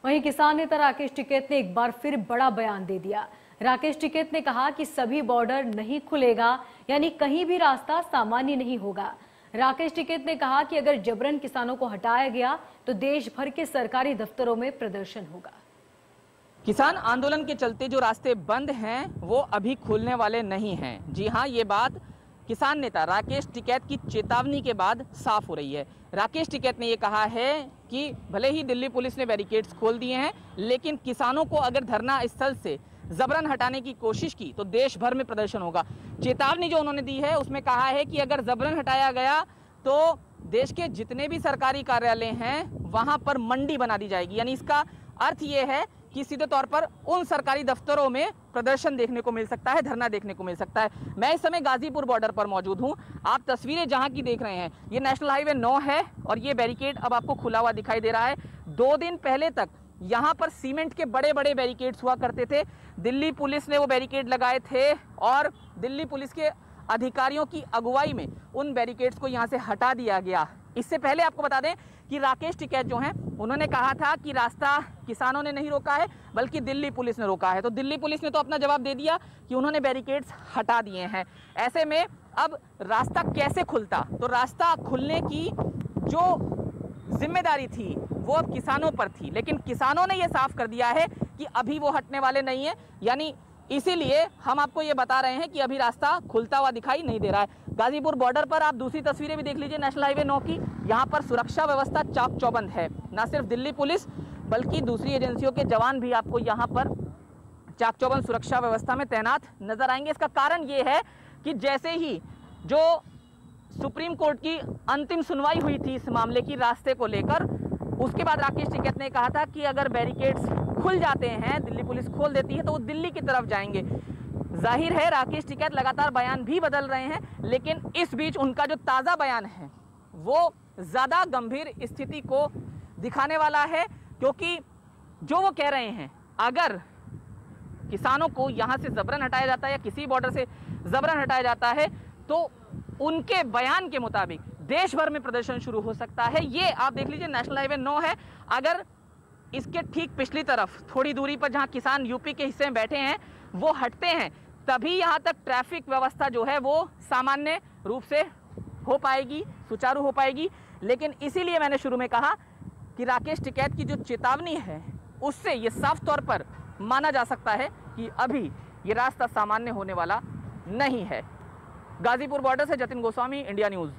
वहीं किसान नेता राकेश टिकैत ने एक बार फिर बड़ा बयान दे दिया। राकेश टिकैत ने कहा कि सभी बॉर्डर नहीं खुलेगा, यानी कहीं भी रास्ता सामान्य नहीं होगा। राकेश टिकैत ने कहा कि अगर जबरन किसानों को हटाया गया तो देश भर के सरकारी दफ्तरों में प्रदर्शन होगा। किसान आंदोलन के चलते जो रास्ते बंद हैं वो अभी खुलने वाले नहीं हैं। जी हां, ये बात किसान नेता राकेश टिकैत की चेतावनी के बाद साफ हो रही है। राकेश टिकैत ने ये कहा है कि भले ही दिल्ली पुलिस ने बैरिकेड्स खोल दिए हैं, लेकिन किसानों को अगर धरना स्थल से जबरन हटाने की कोशिश की तो देश भर में प्रदर्शन होगा। चेतावनी जो उन्होंने दी है उसमें कहा है कि अगर जबरन हटाया गया तो देश के जितने भी सरकारी कार्यालय हैं वहां पर मंडी बना दी जाएगी। यानी इसका अर्थ ये है कि सीधे तौर पर उन सरकारी दफ्तरों में प्रदर्शन देखने को मिल सकता है, धरना देखने को मिल सकता है। मैं इस समय गाजीपुर बॉर्डर पर मौजूद हूं। आप तस्वीरें जहां की देख रहे हैं, ये नेशनल हाईवे 9 है और ये बैरिकेड अब आपको खुला हुआ दिखाई दे रहा है। 2 दिन पहले तक यहां पर सीमेंट के बड़े बड़े बैरिकेड्स हुआ करते थे। दिल्ली पुलिस ने वो बैरिकेड लगाए थे और दिल्ली पुलिस के अधिकारियों की अगुवाई में उन बैरिकेड्स को यहां से हटा दिया गया। इससे पहले आपको बता दें कि राकेश टिकैत जो हैं उन्होंने कहा था कि रास्ता किसानों ने नहीं रोका है बल्कि दिल्ली पुलिस ने रोका है। तो दिल्ली पुलिस ने तो अपना जवाब दे दिया कि उन्होंने बैरिकेड्स हटा दिए हैं। ऐसे में अब रास्ता कैसे खुलता? तो रास्ता खुलने की जो जिम्मेदारी थी वो अब किसानों पर थी, लेकिन किसानों ने यह साफ कर दिया है कि अभी वो हटने वाले नहीं है। यानी इसीलिए हम आपको ये बता रहे हैं कि अभी रास्ता खुलता हुआ दिखाई नहीं दे रहा है। गाजीपुर बॉर्डर पर आप दूसरी तस्वीरें भी देख लीजिए, नेशनल हाईवे 9 की। यहाँ पर सुरक्षा व्यवस्था चाक चौबंद है। न सिर्फ दिल्ली पुलिस बल्कि दूसरी एजेंसियों के जवान भी आपको यहाँ पर चाक चौबंद सुरक्षा व्यवस्था में तैनात नजर आएंगे। इसका कारण ये है कि जैसे ही जो सुप्रीम कोर्ट की अंतिम सुनवाई हुई थी इस मामले की रास्ते को लेकर, उसके बाद राकेश टिकैत ने कहा था कि अगर बैरिकेड्स खुल जाते हैं, दिल्ली पुलिस खोल देती है, तो वो दिल्ली की तरफ जाएंगे। जाहिर है राकेश टिकैत लगातार बयान भी बदल रहे हैं, लेकिन इस बीच उनका जो ताज़ा बयान है वो ज़्यादा गंभीर स्थिति को दिखाने वाला है, क्योंकि जो वो कह रहे हैं अगर किसानों को यहाँ से जबरन हटाया जाता है या किसी बॉर्डर से जबरन हटाया जाता है तो उनके बयान के मुताबिक देश भर में प्रदर्शन शुरू हो सकता है। ये आप देख लीजिए, नेशनल हाईवे 9 है। अगर इसके ठीक पिछली तरफ थोड़ी दूरी पर जहां किसान यूपी के हिस्से में बैठे हैं वो हटते हैं, तभी यहां तक ट्रैफिक व्यवस्था जो है वो सामान्य रूप से हो पाएगी, सुचारू हो पाएगी। लेकिन इसीलिए मैंने शुरू में कहा कि राकेश टिकैत की जो चेतावनी है उससे ये साफ तौर पर माना जा सकता है कि अभी ये रास्ता सामान्य होने वाला नहीं है। गाजीपुर बॉर्डर से जतिन गोस्वामी, इंडिया न्यूज़।